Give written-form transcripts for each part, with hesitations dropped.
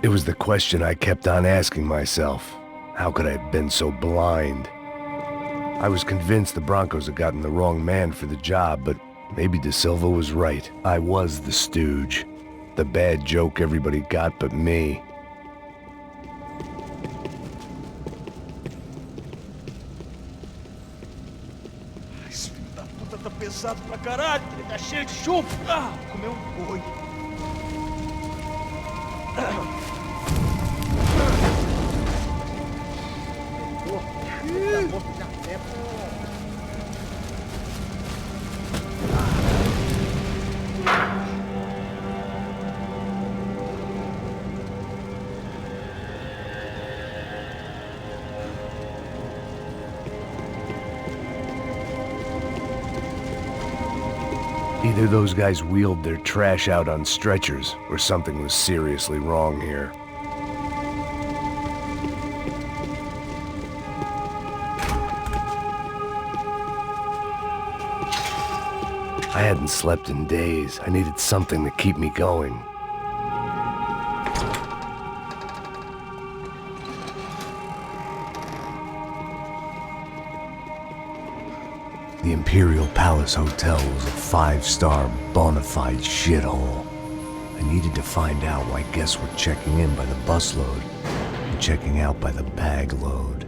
It was the question I kept on asking myself. How could I have been so blind? I was convinced the Broncos had gotten the wrong man for the job, but maybe De Silva was right. I was the stooge. The bad joke everybody got but me. Esse filho da puta tá pesado pra caralho, ele tá cheio de chumbo. Ah, comeu um boi. Either those guys wheeled their trash out on stretchers, or something was seriously wrong here. I hadn't slept in days. I needed something to keep me going. The Imperial Palace Hotel was a 5-star, bona fide shithole. I needed to find out why guests were checking in by the busload and checking out by the bag load.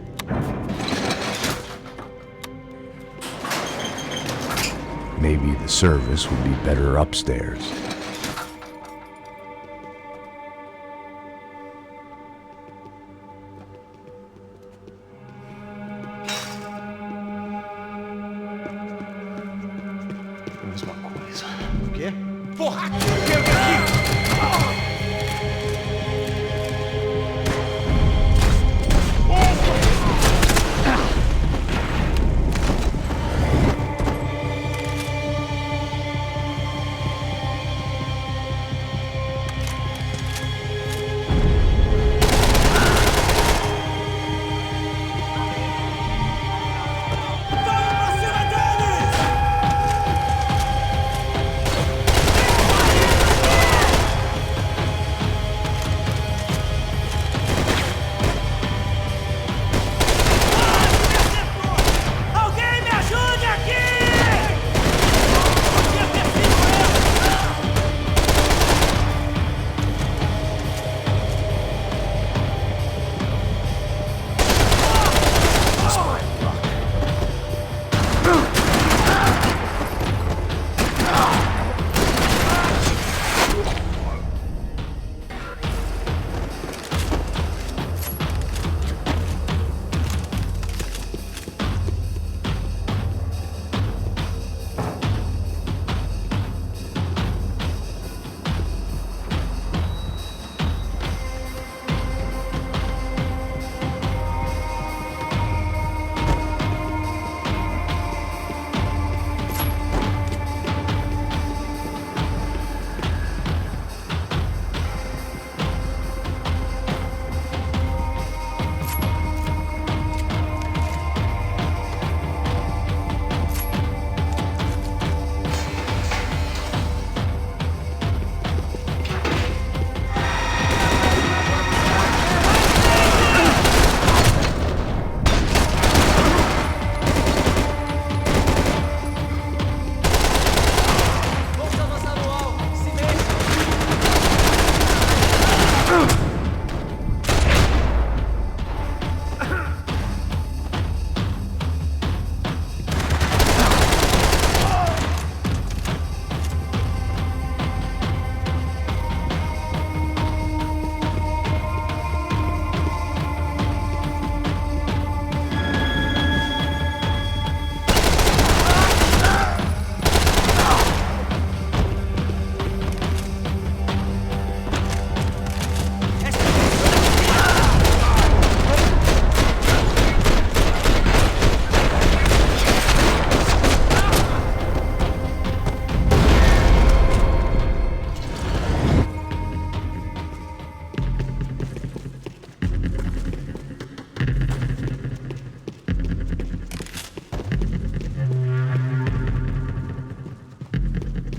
Maybe the service would be better upstairs. Mesma coisa. O quê? Porra! Chega aqui!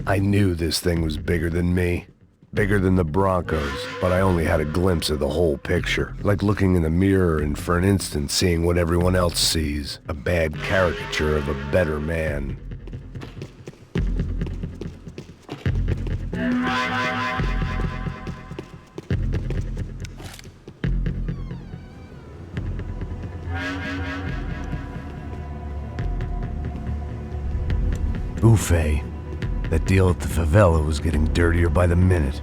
I knew this thing was bigger than me. Bigger than the Broncos, but I only had a glimpse of the whole picture. Like looking in the mirror and for an instant seeing what everyone else sees. A bad caricature of a better man. Buffet. That deal at the favela was getting dirtier by the minute.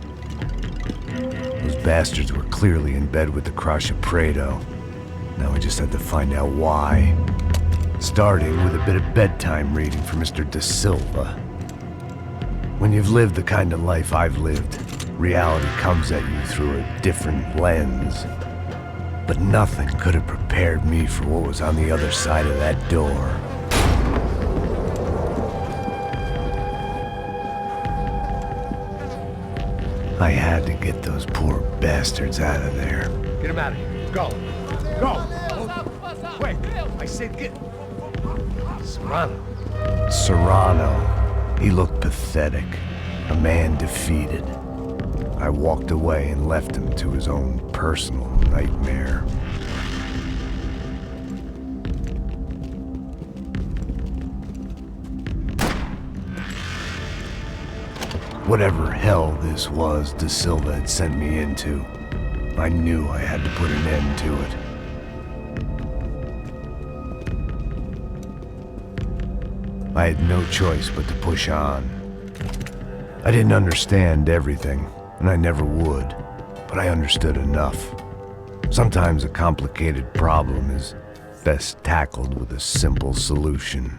Those bastards were clearly in bed with the Crusher Prado. Now we just had to find out why. Starting with a bit of bedtime reading for Mr. Da Silva. When you've lived the kind of life I've lived, reality comes at you through a different lens. But nothing could have prepared me for what was on the other side of that door. I had to get those poor bastards out of there. Get him out of here. Go. Go. Wait. I said get... Serrano. Serrano. He looked pathetic. A man defeated. I walked away and left him to his own personal nightmare. Whatever hell this was Da Silva had sent me into, I knew I had to put an end to it. I had no choice but to push on. I didn't understand everything, and I never would, but I understood enough. Sometimes a complicated problem is best tackled with a simple solution.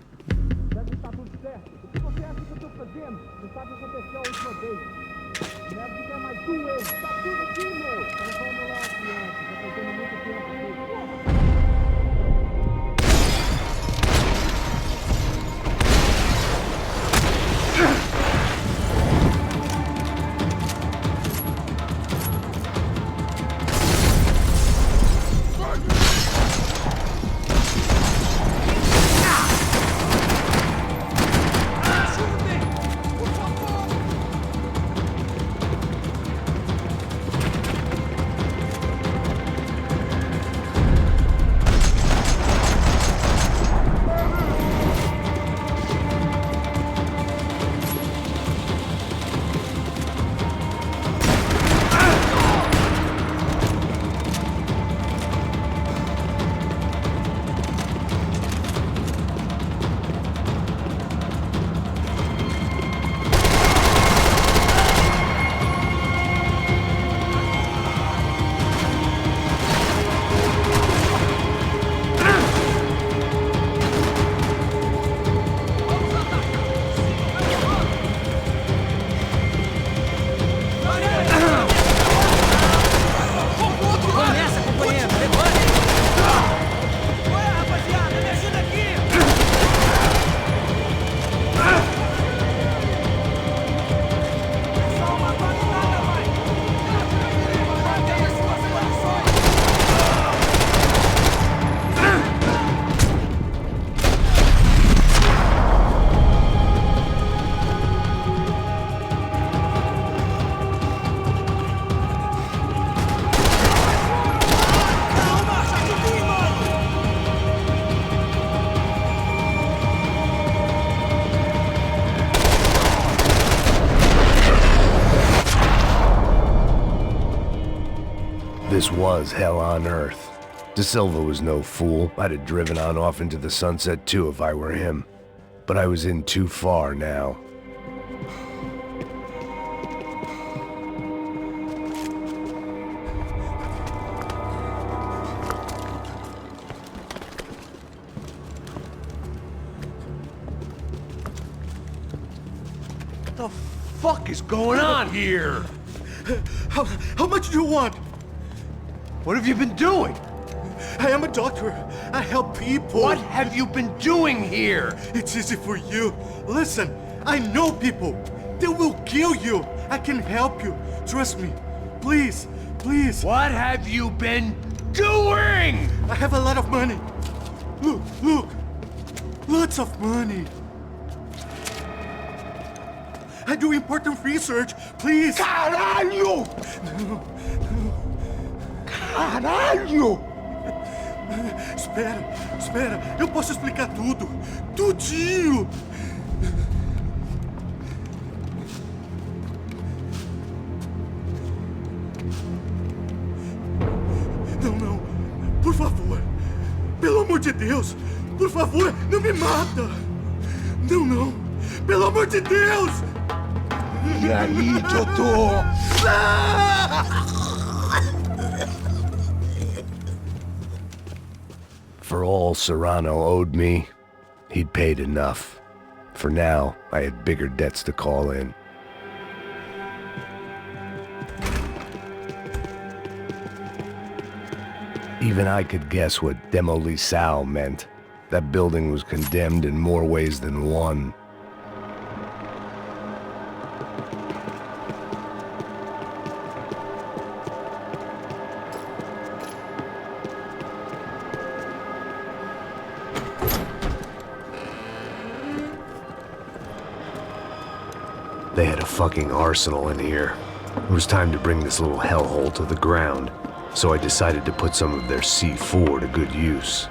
This was hell on earth. Da Silva was no fool. I'd have driven on off into the sunset too if I were him. But I was in too far now. What the fuck is going on here? How much do you want? What have you been doing? I am a doctor. I help people. What have you been doing here? It's easy for you. Listen, I know people. They will kill you. I can help you. Trust me. Please, please. What have you been doing? I have a lot of money. Look. Lots of money. I do important research. Please. Caralho! Caralho! Espera. Eu posso explicar tudo. Tudinho. Não. Por favor. Pelo amor de Deus. Por favor, não me mata. Não. Pelo amor de Deus. E aí, Dodô? For all Serrano owed me, he'd paid enough. For now, I had bigger debts to call in. Even I could guess what demolisal meant. That building was condemned in more ways than one. They had a fucking arsenal in here. It was time to bring this little hellhole to the ground, so I decided to put some of their C4 to good use.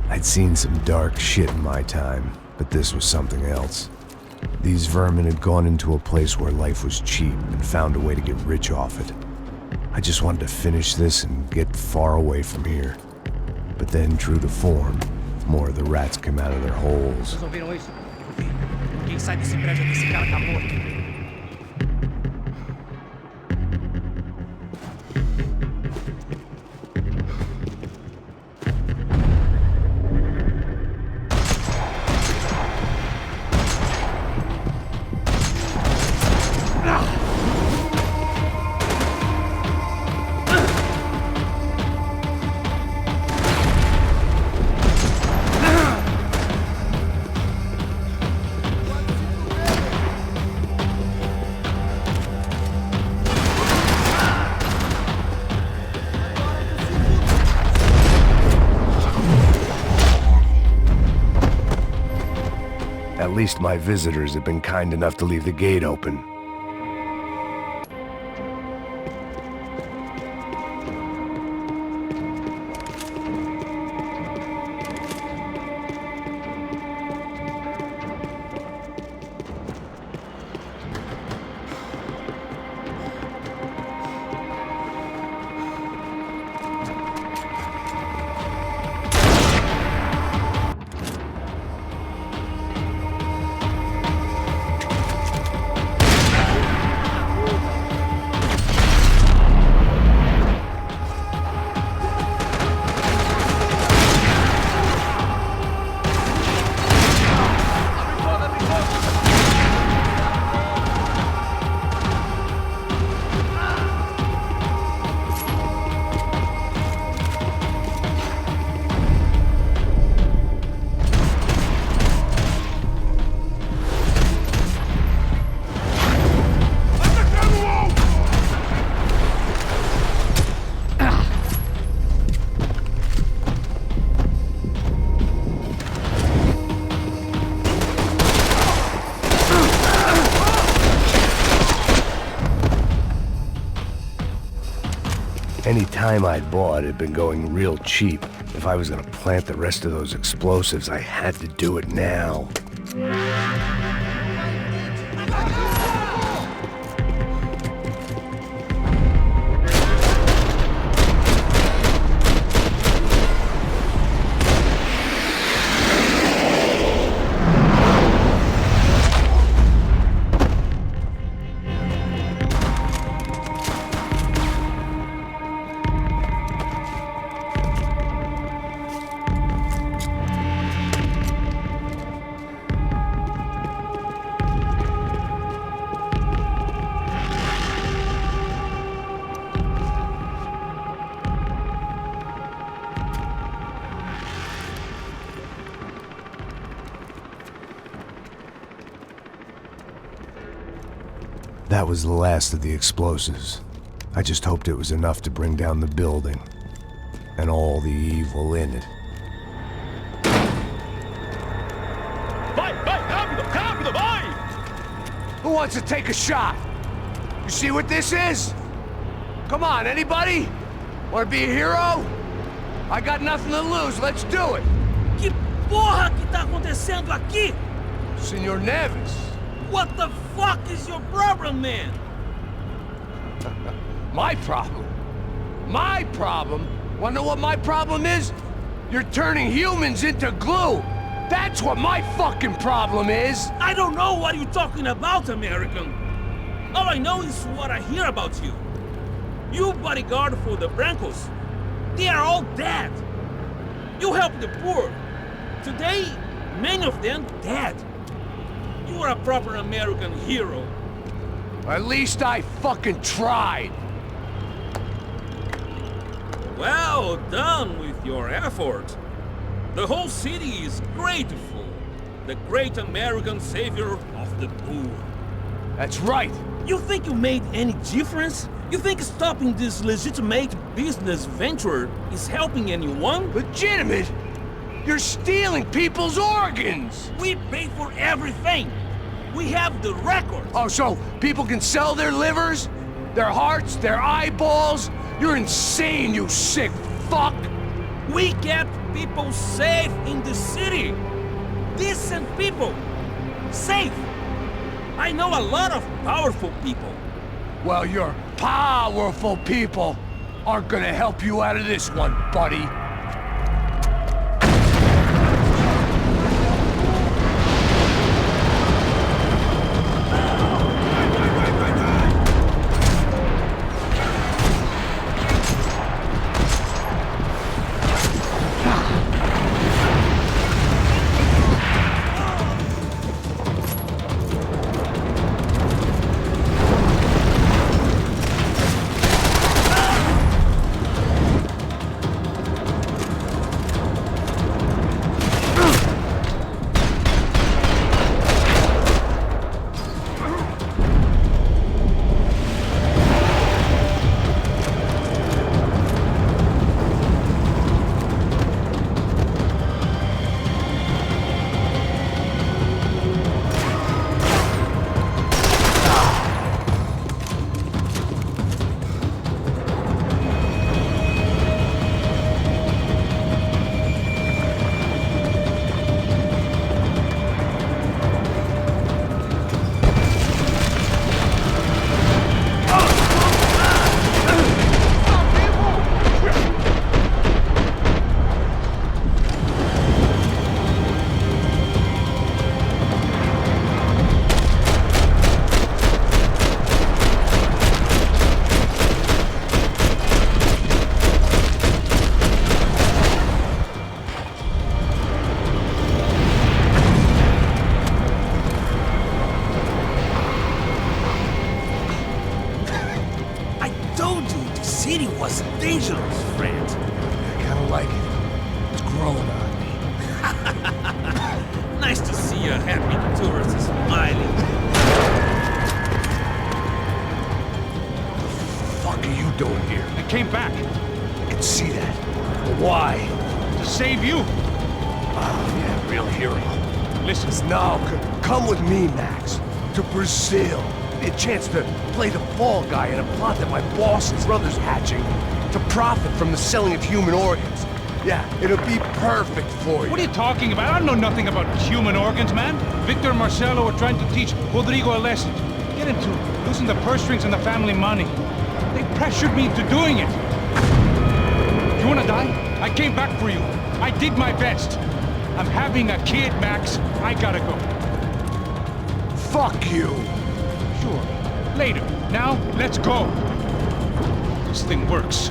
I'd seen some dark shit in my time, but this was something else. These vermin had gone into a place where life was cheap and found a way to get rich off it. I just wanted to finish this and get far away from here. But then, true to form, more of the rats came out of their holes. Vocês ouviram isso? Quem sai desse prédio desse cara acabou. At least my visitors have been kind enough to leave the gate open. Any time I'd bought had been going real cheap. If I was gonna plant the rest of those explosives, I had to do it now. That was the last of the explosives. I just hoped it was enough to bring down the building. And all the evil in it. Vai, vai, rápido, rápido, vai! Who wants to take a shot? You see what this is? Come on, anybody? Want to be a hero? I got nothing to lose, let's do it! Que porra que tá acontecendo aqui? Senor Neves. What the fuck is your problem, man? My problem? My problem? Wanna know what my problem is? You're turning humans into glue! That's what my fucking problem is! I don't know what you're talking about, American. All I know is what I hear about you. You bodyguard for the Brancos. They are all dead. You help the poor. Today, many of them dead. You are a proper American hero. At least I fucking tried! Well done with your effort. The whole city is grateful. The great American savior of the poor. That's right! You think you made any difference? You think stopping this legitimate business venture is helping anyone? Legitimate? You're stealing people's organs! We pay for everything. We have the record. Oh, so people can sell their livers? Their hearts? Their eyeballs? You're insane, you sick fuck! We kept people safe in the city. Decent people. Safe. I know a lot of powerful people. Well, your powerful people aren't gonna help you out of this one, buddy. was dangerous, friend. I kinda like it. It's growing on me. Nice to see a happy tourist smiling. What the fuck are you doing here? I came back I can see that. But why? to save you. Oh, yeah, real hero. Listen, Now, come with me, Max. To Brazil. Be a chance to play the fall guy in a plot that my boss and brother's hatching to profit from the selling of human organs. Yeah, it'll be perfect for you. what are you talking about? I don't know nothing about human organs, man. Victor and Marcelo are trying to teach Rodrigo a lesson. Get into losing the purse strings and the family money. They pressured me into doing it. You wanna die? I came back for you. I did my best. I'm having a kid, Max. I gotta go. Fuck you. Sure. Later. Now, let's go. This thing works.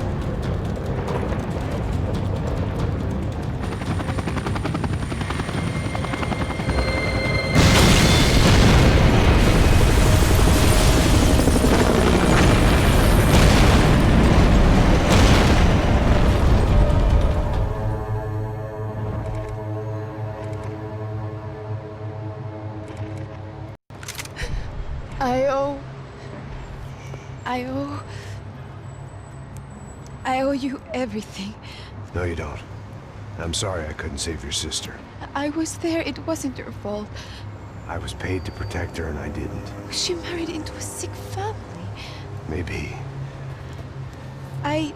I owe I owe you everything. No, you don't. I'm sorry I couldn't save your sister. I was there. It wasn't your fault. I was paid to protect her and I didn't. She married into a sick family. Maybe. I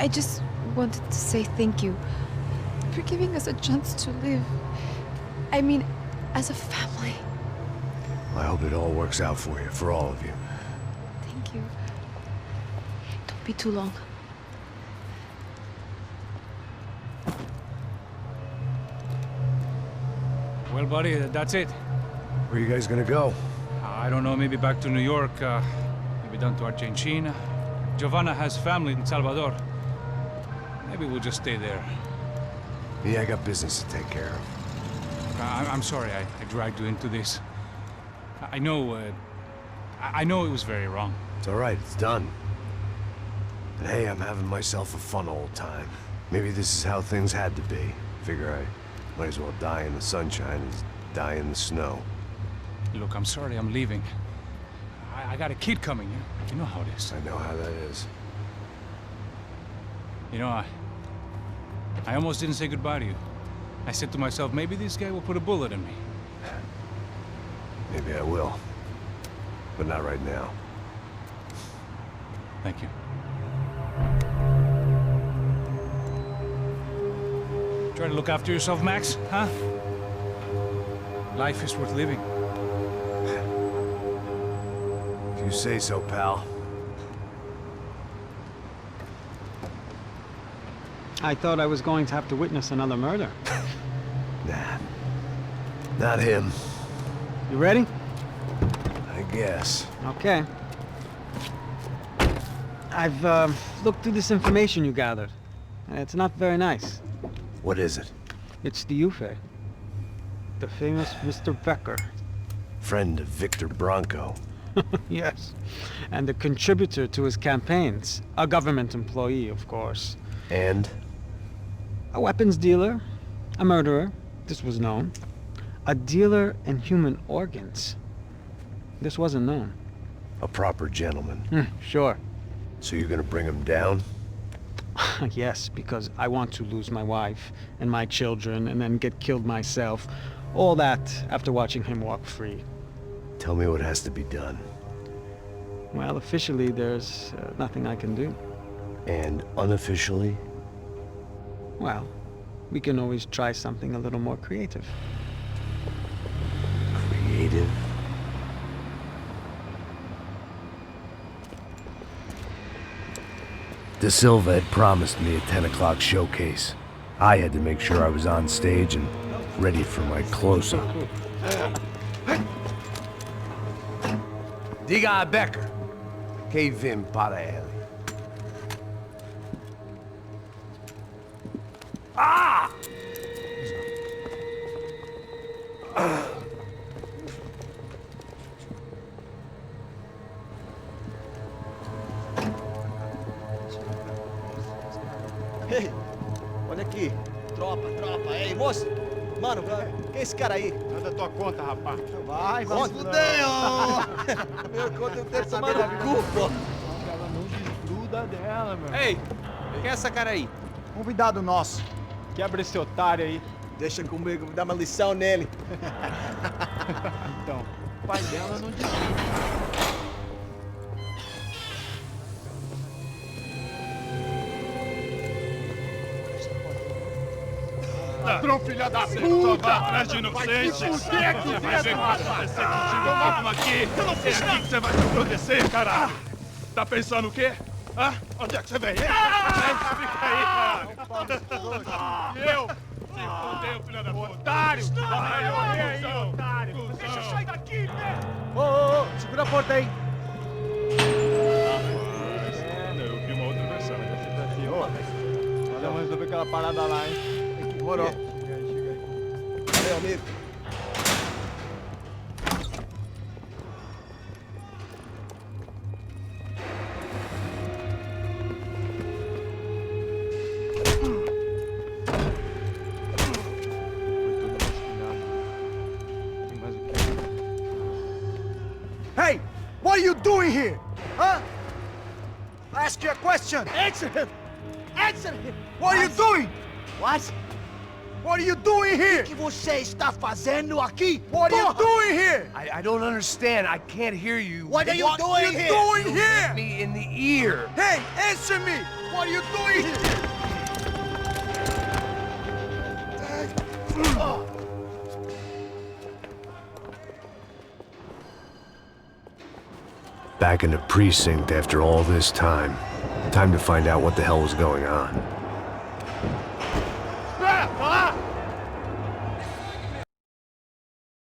just wanted to say thank you for giving us a chance to live. I mean, as a family. I hope it all works out for you, for all of you. Thank you. Don't be too long. Well, buddy, that's it. Where are you guys gonna go? I don't know, maybe back to New York, maybe down to Argentina. Giovanna has family in Salvador. Maybe we'll just stay there. Yeah, I got business to take care of. I'm sorry I dragged you into this. I know it was very wrong. It's all right, it's done. But hey, I'm having myself a fun old time. Maybe this is how things had to be. Figure I might as well die in the sunshine as die in the snow. Look, I'm sorry I'm leaving. I got a kid coming, you know how it is. I know how that is. You know, I almost didn't say goodbye to you. I said to myself, maybe this guy will put a bullet in me. Maybe I will. But not right now. Thank you. Try to look after yourself, Max, huh? Life is worth living. If you say so, pal. I thought I was going to have to witness another murder. Nah. Not him. You ready? I guess. Okay. I've looked through this information you gathered. It's not very nice. What is it? It's the Ufe. The famous Mr. Becker. Friend of Victor Bronco. Yes. And the contributor to his campaigns. A government employee, of course. And? A weapons dealer. A murderer. This was known. A dealer in human organs. This wasn't known. A proper gentleman. Sure. So you're gonna bring him down? Yes, because I want to lose my wife and my children and then get killed myself. All that after watching him walk free. Tell me what has to be done. Well, officially, there's nothing I can do. And unofficially? Well, we can always try something a little more creative. Creative? De Silva had promised me a 10 o'clock showcase. I had to make sure I was on stage and ready for my close-up. Diga a Becker. Que vim para ele. Ah! Ei, olha aqui. Tropa. Ei, moço. Mano, quem é esse cara aí? Nada tua conta, rapaz. Vai, fudeu! Meu conta eu tenho tomar no cu, pô. Ela não desgruda dela, meu. Ei, quem é essa cara aí? Convidado nosso. Quebra esse otário aí. Deixa comigo, vou dar uma lição nele. Então, o pai dela não desgruda. Ladrão, filha da puta! Atrás de inocente! Vai ver o que vai acontecer contigo, vamos aqui! É aqui que você vai se acontecer, caralho! Tá pensando o quê? Hã? Onde é que você vem? Fica aí, caralho! E eu? Se fodeu, filha da puta! Otário! Vai morrer aí, otário! Deixa eu sair daqui, velho! Ô, segura a porta aí! Eu vi uma outra versão. Vamos resolver aquela parada lá, hein? Demorou. Chega aí. Valeu, amigo. Hey! What are you doing here? Huh? I ask you a question. Answer him! Answer him! What are you doing? What? What are you doing here? O que você está fazendo aqui? What are you Porra! doing here? I don't understand. I can't hear you. What are you doing here? Doing You here? hit me in the ear. Hey, answer me! What are you doing here? Back in the precinct after all this time. Time to find out what the hell was going on.